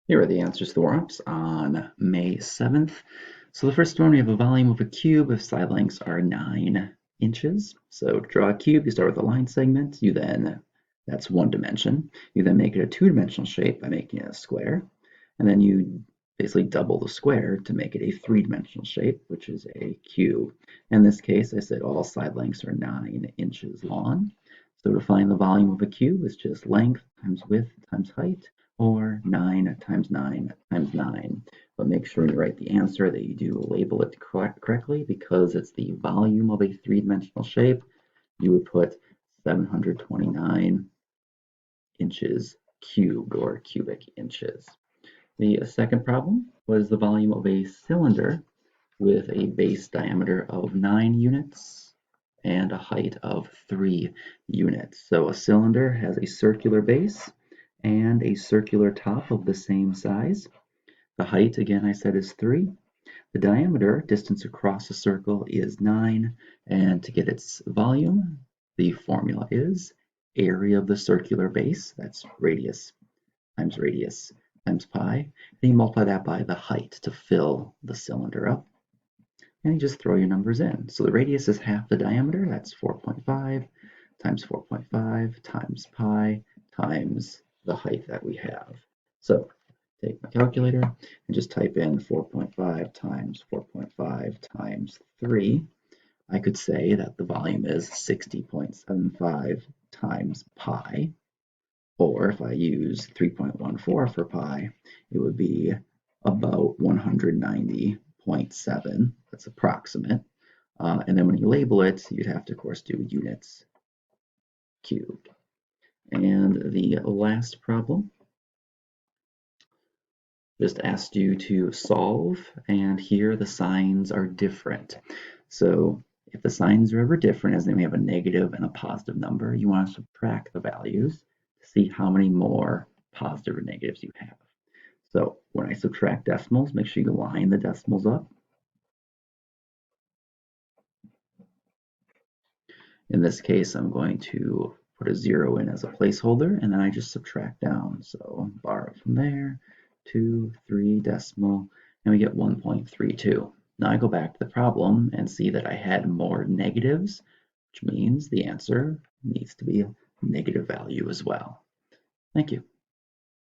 Here are the answers to the warm-ups on May 7th. So the first one, we have a volume of a cube if side lengths are 9 inches. So to draw a cube, you start with a line segment. That's one dimension. You then make it a two-dimensional shape by making it a square. And then you basically double the square to make it a three-dimensional shape, which is a cube. In this case, I said all side lengths are 9 inches long. So to find the volume of a cube, it's just length times width times height, or 9 times 9 times 9. But make sure when you write the answer that you do label it correctly, because it's the volume of a three-dimensional shape. You would put 729 inches cubed, or cubic inches. The second problem was the volume of a cylinder with a base diameter of 9 units and a height of 3 units. So a cylinder has a circular base and a circular top of the same size. The height, again, I said, is 3. The diameter, distance across a circle, is 9. And to get its volume, the formula is area of the circular base, that's radius times pi. Then you multiply that by the height to fill the cylinder up. And you just throw your numbers in. So the radius is half the diameter, that's 4.5 times 4.5 times pi times the height that we have. So take my calculator and just type in 4.5 times 4.5 times 3. I could say that the volume is 60.75 times pi. Or if I use 3.14 for pi, it would be about 190.7. That's approximate. And then when you label it, you'd have to, of course, do units cubed. And the last problem just asked you to solve, and here the signs are different. So if the signs are ever different, as they may have a negative and a positive number, you want to subtract the values to see how many more positive or negatives you have. So when I subtract decimals, make sure you line the decimals up. In this case, I'm going to put a 0 in as a placeholder, and then I just subtract down. So bar it from there, 2, 3, decimal, and we get 1.32. Now I go back to the problem and see that I had more negatives, which means the answer needs to be a negative value as well. Thank you.